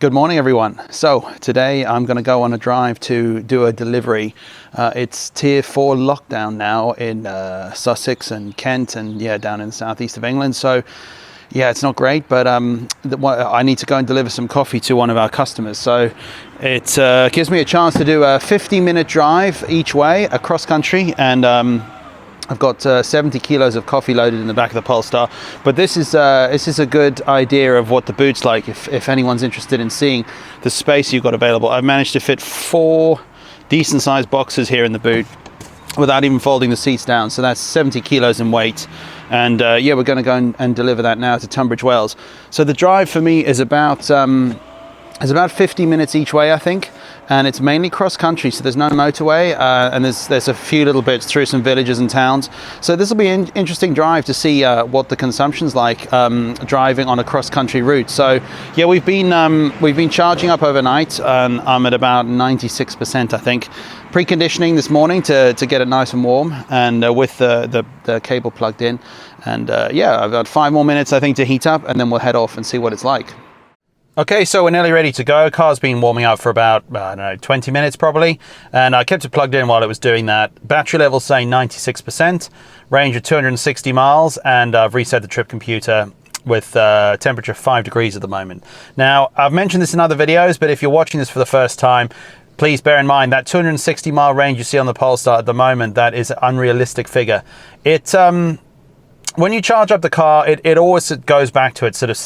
Good morning, everyone. So today I'm going to go on a drive to do a delivery. It's tier 4 lockdown now in Sussex and Kent and down in the southeast of England. So yeah, it's not great, but I need to go and deliver some coffee to one of our customers. So it gives me a chance to do a 50-minute drive each way across country, and I've got 70 kilos of coffee loaded in the back of the Polestar. But this is a good idea of what the boot's like if anyone's interested in seeing the space you've got available. I've managed to fit 4 decent sized boxes here in the boot without even folding the seats down. So that's 70 kilos in weight. And yeah, we're going to go and deliver that now to Tunbridge Wells. So the drive for me is about 50 minutes each way, I think. And it's mainly cross country, so there's no motorway, and there's a few little bits through some villages and towns. So this will be an interesting drive to see what the consumption's like driving on a cross country route. So yeah, we've been charging up overnight, and I'm at about 96%, I think. Preconditioning this morning to get it nice and warm, and with the cable plugged in. And yeah, I've got 5 more minutes, I think, to heat up, and then we'll head off and see what it's like. Okay, so we're nearly ready to go. Car's been warming up for about, I don't know, 20 minutes probably. And I kept it plugged in while it was doing that. Battery level saying 96%, range of 260 miles, and I've reset the trip computer with temperature 5 degrees at the moment. Now, I've mentioned this in other videos, but if you're watching this for the first time, please bear in mind that 260 mile range you see on the Polestar at the moment, that is an unrealistic figure. It, when you charge up the car, it always goes back to its sort of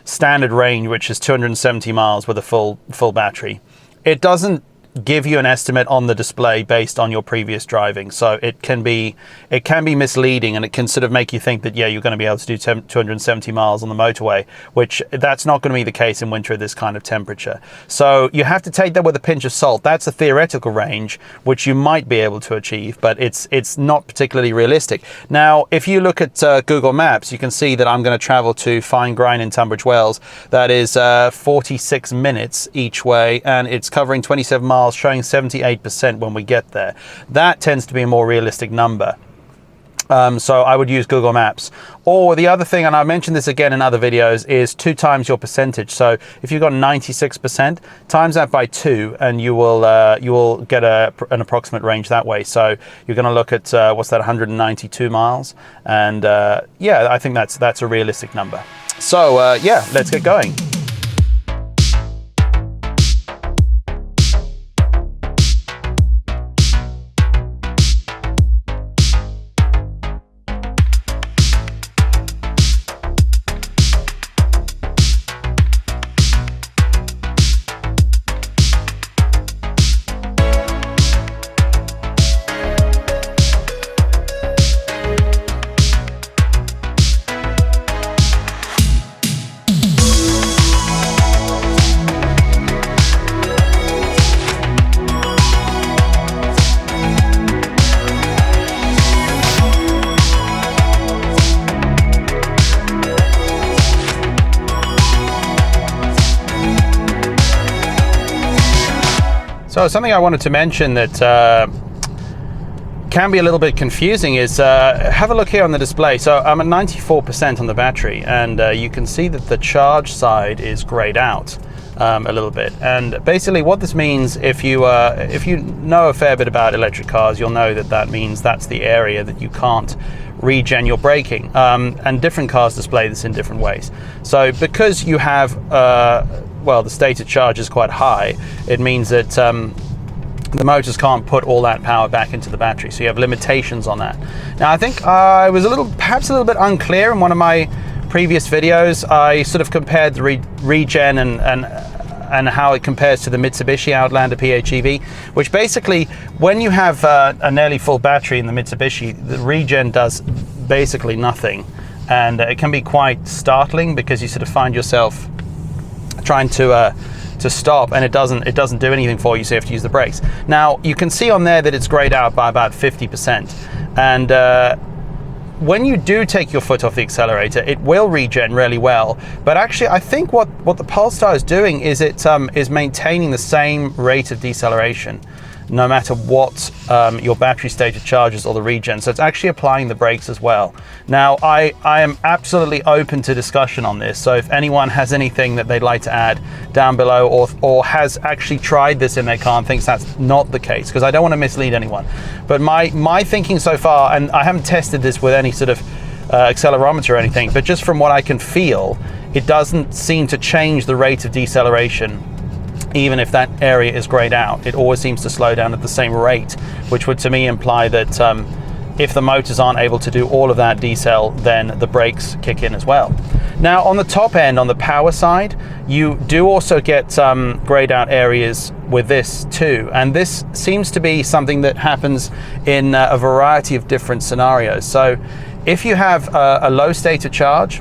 standard range, which is 270 miles with a full battery. It doesn't give you an estimate on the display based on your previous driving, so it can be misleading, and it can sort of make you think that, yeah, you're going to be able to do 270 miles on the motorway, which that's not going to be the case in winter at this kind of temperature. So you have to take that with a pinch of salt. That's a theoretical range which you might be able to achieve, but it's not particularly realistic. Now, if you look at Google Maps, you can see that I'm going to travel to Fine Grind in Tunbridge Wells. That is 46 minutes each way, and it's covering 27 miles, showing 78% when we get there. That tends to be a more realistic number. So I would use Google Maps. Or the other thing, and I mentioned this again in other videos, is 2 times your percentage. So if you've got 96%, times that by 2, and you will get an approximate range that way. So you're going to look at what's that, 192 miles, and yeah, I think that's a realistic number. So yeah, let's get going. So something I wanted to mention that can be a little bit confusing is have a look here on the display. So I'm at 94% on the battery, and you can see that the charge side is grayed out a little bit. And basically what this means, if you know a fair bit about electric cars, you'll know that means that's the area that you can't regen your braking, and different cars display this in different ways. So because you have well, the stated charge is quite high, it means that the motors can't put all that power back into the battery, so you have limitations on that. Now, I think I was perhaps a little bit unclear in one of my previous videos. I sort of compared the regen and how it compares to the Mitsubishi Outlander PHEV, which basically, when you have a nearly full battery in the Mitsubishi, the regen does basically nothing, and it can be quite startling because you sort of find yourself trying to stop, and it doesn't do anything for you, so you have to use the brakes. Now, you can see on there that it's grayed out by about 50%, and when you do take your foot off the accelerator, it will regen really well. But actually, I think what the Polestar is doing is it is maintaining the same rate of deceleration. no matter what your battery state of charge is or the regen. So it's actually applying the brakes as well. Now, I am absolutely open to discussion on this. So if anyone has anything that they'd like to add down below, or has actually tried this in their car and thinks that's not the case, because I don't want to mislead anyone. But my thinking so far, and I haven't tested this with any sort of accelerometer or anything, but just from what I can feel, it doesn't seem to change the rate of deceleration. Even if that area is grayed out, it always seems to slow down at the same rate, which would to me imply that if the motors aren't able to do all of that decel, then the brakes kick in as well. Now, on the top end, on the power side, you do also get grayed out areas with this too, and this seems to be something that happens in a variety of different scenarios. So if you have a low state of charge,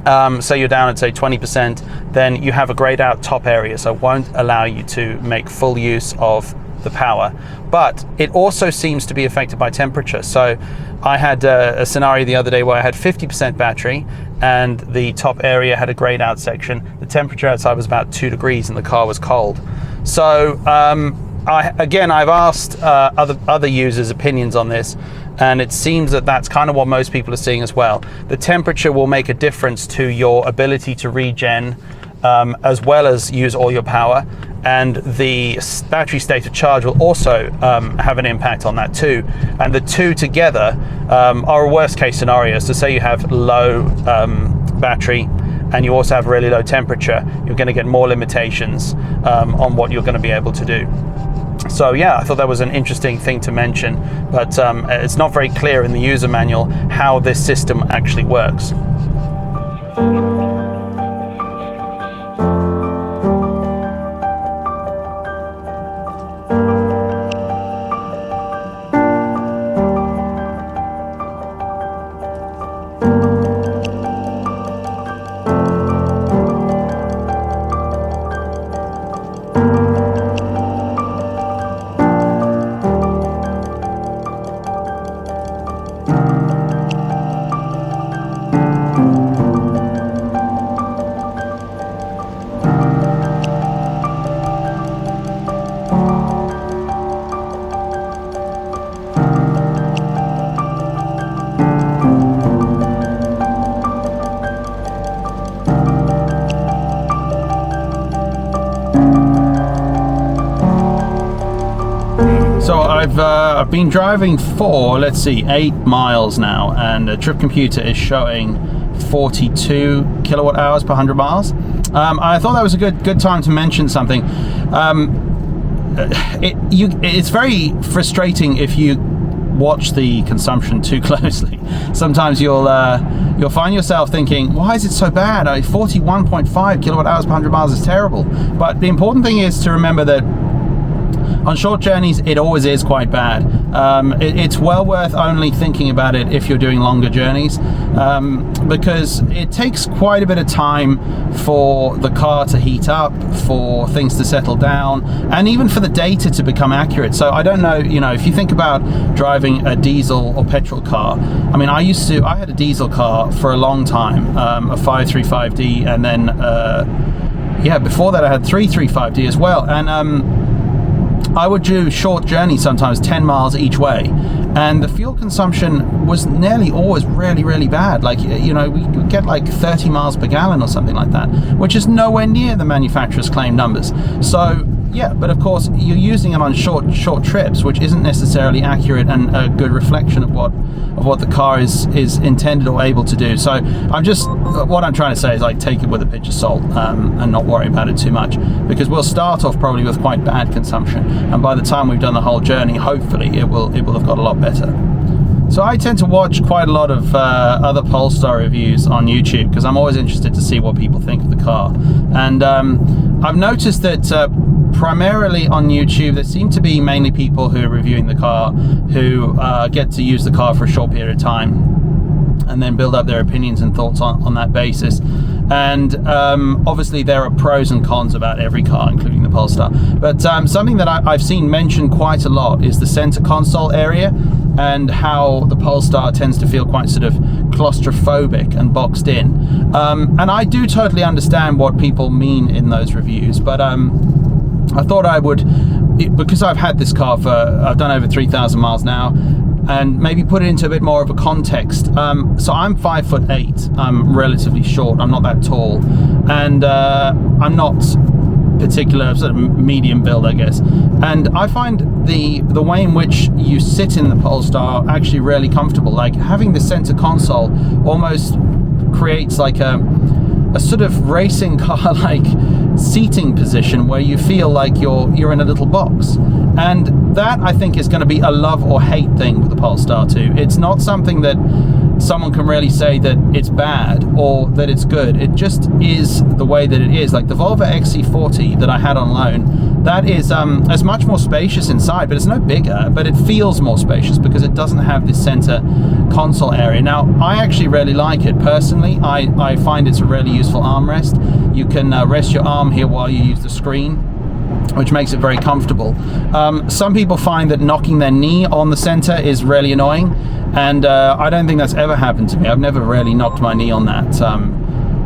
so you're down at say 20%, then you have a grayed out top area, so it won't allow you to make full use of the power. But it also seems to be affected by temperature. So I had a scenario the other day where I had 50% battery and the top area had a grayed out section. The temperature outside was about 2 degrees and the car was cold. So I've asked other users' opinions on this, and it seems that that's kind of what most people are seeing as well. The temperature will make a difference to your ability to regen, as well as use all your power, and the battery state of charge will also have an impact on that too. And the two together are a worst case scenario. So say you have low battery and you also have really low temperature, you're going to get more limitations on what you're going to be able to do. So yeah, I thought that was an interesting thing to mention, but it's not very clear in the user manual how this system actually works. So I've been driving for, let's see, 8 miles now, and the trip computer is showing 42 kilowatt hours per 100 miles. I thought that was a good time to mention something. It's very frustrating if you watch the consumption too closely. Sometimes you'll find yourself thinking, why is it so bad? 41.5 kilowatt hours per 100 miles is terrible. But the important thing is to remember that on short journeys, it always is quite bad. It's well worth only thinking about it if you're doing longer journeys, because it takes quite a bit of time for the car to heat up, for things to settle down, and even for the data to become accurate. So I don't know, if you think about driving a diesel or petrol car, I mean, I had a diesel car for a long time, a 535D, and then, before that I had 335D as well, and I would do short journeys, sometimes 10 miles each way, and the fuel consumption was nearly always really, really bad. Like, we would get like 30 miles per gallon or something like that, which is nowhere near the manufacturer's claimed numbers. So yeah, but of course you're using it on short trips, which isn't necessarily accurate and a good reflection of what the car is intended or able to do. So what I'm trying to say is, like, take it with a pinch of salt, and not worry about it too much, because we'll start off probably with quite bad consumption, and by the time we've done the whole journey, hopefully it will have got a lot better. So I tend to watch quite a lot of other Polestar reviews on YouTube, because I'm always interested to see what people think of the car. And I've noticed that primarily on YouTube, there seem to be mainly people who are reviewing the car who get to use the car for a short period of time and then build up their opinions and thoughts on that basis. And obviously there are pros and cons about every car, including the Polestar. But something that I've seen mentioned quite a lot is the center console area, and how the Polestar tends to feel quite sort of claustrophobic and boxed in. And I do totally understand what people mean in those reviews, but I thought I would, because I've had this car for, I've done over 3,000 miles now, and maybe put it into a bit more of a context. So I'm 5'8". I'm relatively short. I'm not that tall, and I'm not particular sort of medium build, I guess. And I find the way in which you sit in the Polestar actually really comfortable. Like having the center console almost creates like a sort of racing car like seating position where you feel like you're in a little box. And that, I think, is going to be a love or hate thing with the Polestar 2. It's not something that someone can really say that it's bad or that it's good. It just is the way that it is. Like the Volvo XC40 that I had on loan, that is as much more spacious inside, but it's no bigger, but it feels more spacious because it doesn't have this center console area. Now, I actually really like it personally. I find it's a really useful armrest. You can rest your arm here while you use the screen, which makes it very comfortable. Some people find that knocking their knee on the center is really annoying, and I don't think that's ever happened to me. I've never really knocked my knee on that.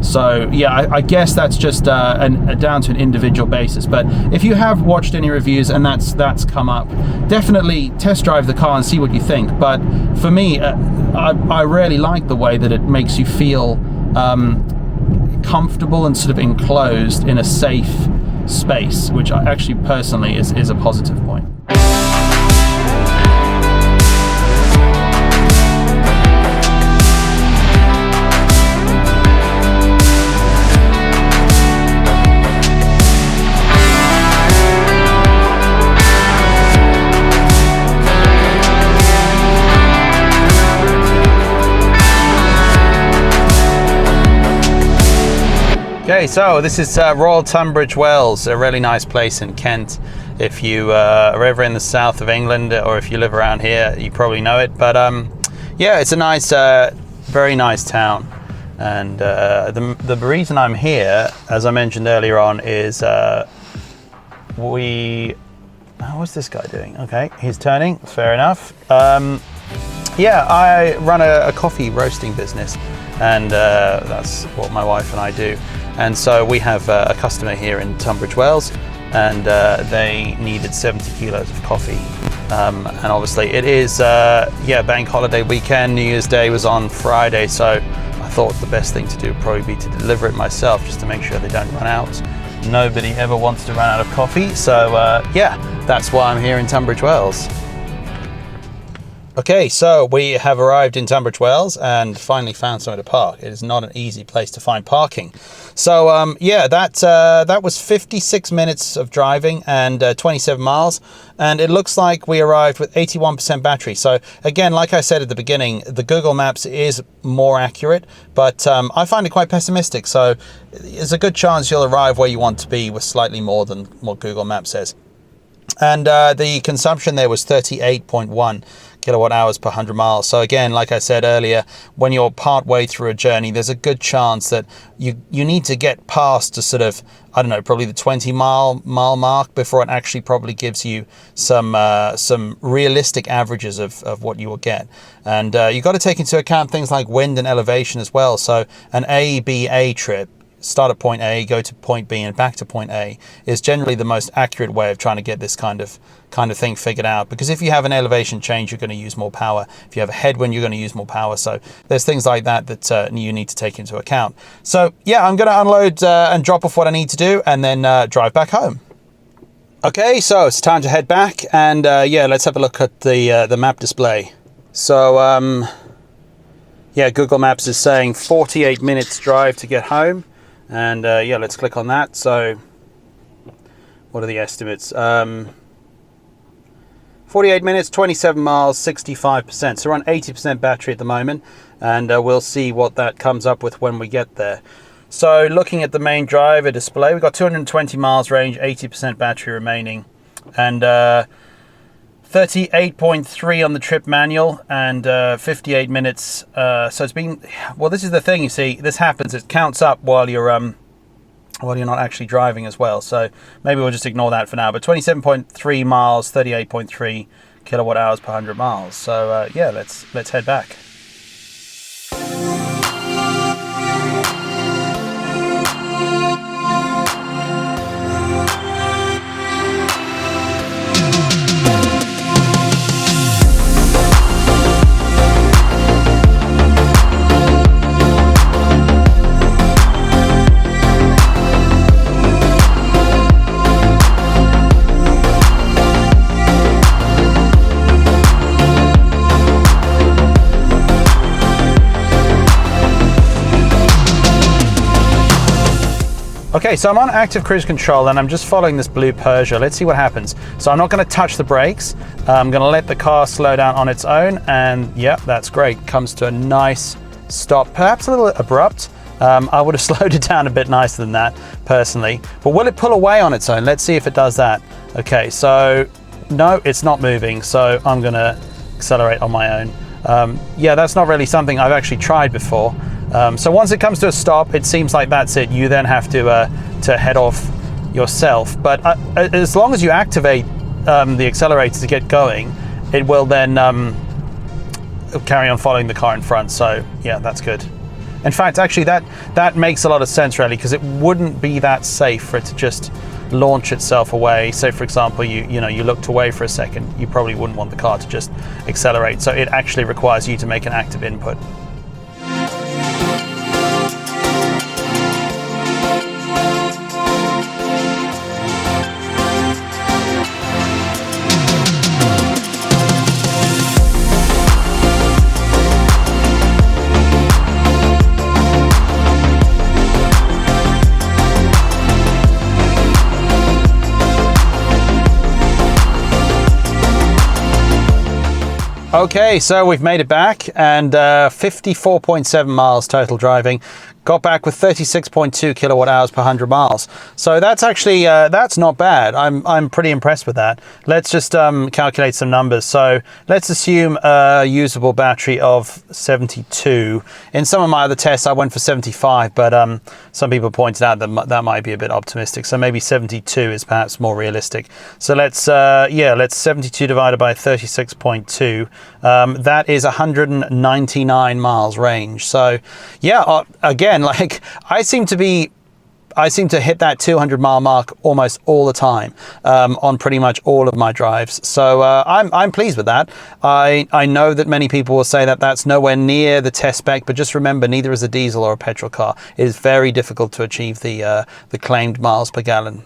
So yeah, I guess that's just down to an individual basis. But if you have watched any reviews and that's come up, definitely test drive the car and see what you think. But for me, I really like the way that it makes you feel comfortable and sort of enclosed in a safe space, which actually personally is a positive point. Okay, so this is Royal Tunbridge Wells, a really nice place in Kent. If you are ever in the south of England, or if you live around here, you probably know it. But yeah, it's a nice, very nice town. And the reason I'm here, as I mentioned earlier on, is what's this guy doing? Okay, he's turning, fair enough. Yeah, I run a coffee roasting business, and that's what my wife and I do. And so we have a customer here in Tunbridge Wells, and they needed 70 kilos of coffee. And obviously it is, bank holiday weekend. New Year's Day was on Friday, so I thought the best thing to do would probably be to deliver it myself, just to make sure they don't run out. Nobody ever wants to run out of coffee, so yeah, that's why I'm here in Tunbridge Wells. Okay, so we have arrived in Tunbridge Wells and finally found somewhere to park. It is not an easy place to find parking. So yeah, that was 56 minutes of driving and 27 miles. And it looks like we arrived with 81% battery. So again, like I said at the beginning, the Google Maps is more accurate, but I find it quite pessimistic. So there's a good chance you'll arrive where you want to be with slightly more than what Google Maps says. And the consumption there was 38.1 kilowatt hours per 100 miles. So again, like I said earlier, when you're part way through a journey, there's a good chance that you need to get past to sort of, I don't know, probably the 20 mile mark before it actually probably gives you some realistic averages of what you will get. And you've got to take into account things like wind and elevation as well. So an A-B-A trip, start at point A, go to point B and back to point A, is generally the most accurate way of trying to get this kind of thing figured out. Because if you have an elevation change, you're going to use more power. If you have a headwind, you're going to use more power. So there's things like that you need to take into account. So yeah, I'm going to unload and drop off what I need to do, and then drive back home. Okay, so it's time to head back, and yeah, let's have a look at the map display. So yeah, Google Maps is saying 48 minutes drive to get home. And yeah, let's click on that. So what are the estimates? 48 minutes, 27 miles, 65%. So we're on 80% battery at the moment, and we'll see what that comes up with when we get there. So looking at the main driver display, we've got 220 miles range, 80% battery remaining, and 38.3 on the trip manual, and 58 minutes. So it's been, well, this is the thing, you see, this happens, it counts up while you're not actually driving as well. So maybe we'll just ignore that for now. But 27.3 miles, 38.3 kilowatt hours per 100 miles. So yeah, let's head back. Okay, so I'm on active cruise control and I'm just following this blue Peugeot. Let's see what happens. So I'm not going to touch the brakes. I'm going to let the car slow down on its own, and yeah, that's great. Comes to a nice stop, perhaps a little abrupt. I would have slowed it down a bit nicer than that, personally. But will it pull away on its own? Let's see if it does that. Okay, so no, it's not moving, so I'm going to accelerate on my own. Yeah, that's not really something I've actually tried before. So once it comes to a stop, it seems like that's it. You then have to head off yourself. But as long as you activate the accelerator to get going, it will then carry on following the car in front. So yeah, that's good. In fact, actually, that makes a lot of sense, really, because it wouldn't be that safe for it to just launch itself away. Say, for example, you looked away for a second, you probably wouldn't want the car to just accelerate. So it actually requires you to make an active input. Okay, so we've made it back, and 54.7 miles total driving. Got back with 36.2 kilowatt hours per 100 miles. So that's actually, that's not bad. I'm pretty impressed with that. Let's just calculate some numbers. So let's assume a usable battery of 72. In some of my other tests, I went for 75, but some people pointed out that that might be a bit optimistic. So maybe 72 is perhaps more realistic. So let's 72 divided by 36.2. That is 199 miles range. So yeah, again, like I seem to hit that 200 mile mark almost all the time on pretty much all of my drives. So I'm pleased with that. I know that many people will say that that's nowhere near the test spec, but just remember, neither is a diesel or a petrol car. It is very difficult to achieve the claimed miles per gallon.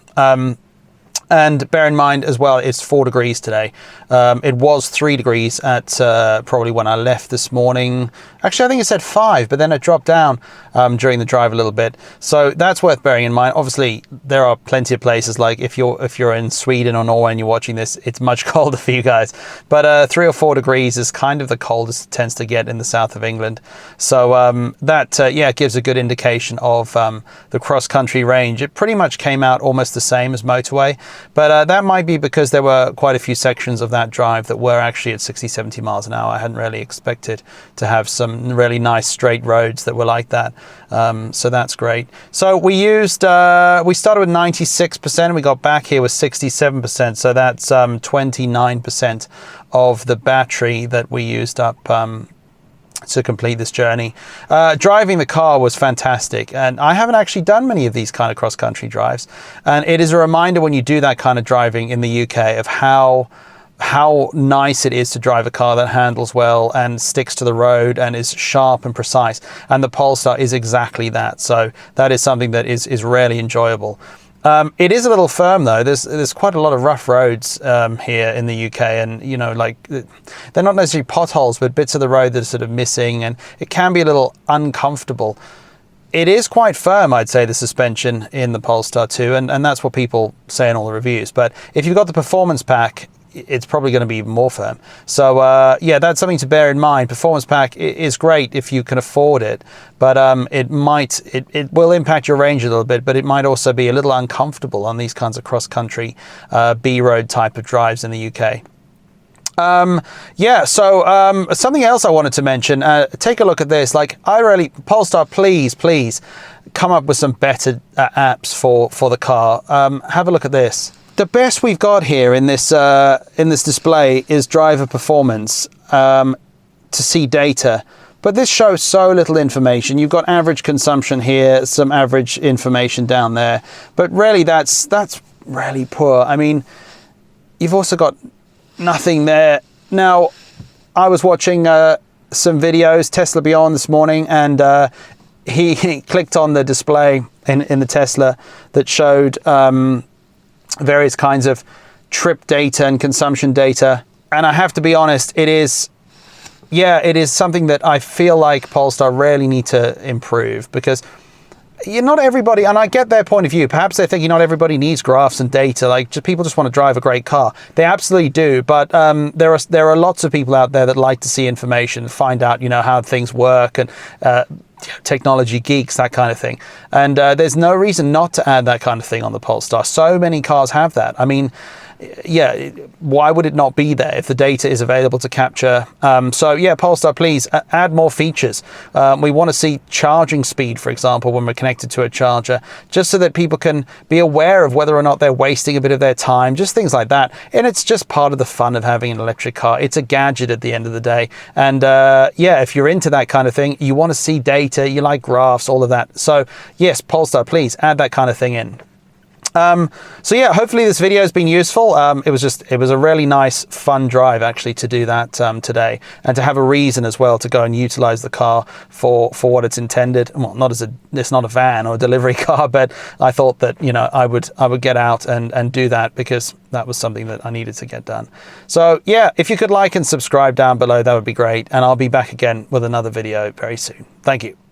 And bear in mind as well, it's 4 degrees today. It was 3 degrees at probably when I left this morning. Actually, I think it said 5, but then it dropped down during the drive a little bit. So that's worth bearing in mind. Obviously, there are plenty of places, like if you're in Sweden or Norway and you're watching this, it's much colder for you guys. But 3 or 4 degrees is kind of the coldest it tends to get in the south of England. So that gives a good indication of the cross-country range. It pretty much came out almost the same as motorway. But that might be because there were quite a few sections of that drive that were actually at 60, 70 miles an hour. I hadn't really expected to have some really nice straight roads that were like that. So that's great. So we started with 96% and we got back here with 67%. So that's 29% of the battery that we used up to complete this journey. Driving the car was fantastic, and I haven't actually done many of these kind of cross-country drives, and it is a reminder when you do that kind of driving in the UK of how nice it is to drive a car that handles well and sticks to the road and is sharp and precise, and the Polestar is exactly that. So that is something that is really enjoyable. It is a little firm though. There's quite a lot of rough roads here in the UK, and they're not necessarily potholes, but bits of the road that are sort of missing, and it can be a little uncomfortable. It is quite firm, I'd say, the suspension in the Polestar 2, and that's what people say in all the reviews. But if you've got the performance pack, it's probably going to be even more firm. So that's something to bear in mind. Performance pack is great if you can afford it, but it will impact your range a little bit, but it might also be a little uncomfortable on these kinds of cross-country B-road type of drives in the UK. Something else I wanted to mention, take a look at this. Polestar, please come up with some better apps for the car. Have a look at this. The best we've got here in this display is driver performance to see data, but this shows so little information. You've got average consumption here, some average information down there, but really that's really poor. I mean, you've also got nothing there. Now, I was watching some videos, Tesla Beyond this morning, and he clicked on the display in the Tesla that showed various kinds of trip data and consumption data. And I have to be honest, it is something that I feel like Polestar really need to improve, because not everybody, and I get their point of view. Perhaps they're thinking not everybody needs graphs and data. Like, people just want to drive a great car. They absolutely do. But there are lots of people out there that like to see information, find out, how things work, and technology geeks, that kind of thing. And there's no reason not to add that kind of thing on the Polestar. So many cars have that. I mean, yeah, why would it not be there if the data is available to capture? So yeah, Polestar, please add more features. We want to see charging speed, for example, when we're connected to a charger, just so that people can be aware of whether or not they're wasting a bit of their time, just things like that. And it's just part of the fun of having an electric car. It's a gadget at the end of the day. And yeah, if you're into that kind of thing, you want to see data, you like graphs, all of that. So yes, Polestar, please add that kind of thing in. So yeah, hopefully this video has been useful. It was a really nice, fun drive actually to do that today, and to have a reason as well to go and utilize the car for what it's intended. Well, it's not a van or a delivery car, but I thought that, I would get out and do that, because that was something that I needed to get done. So yeah, if you could like and subscribe down below, that would be great. And I'll be back again with another video very soon. Thank you.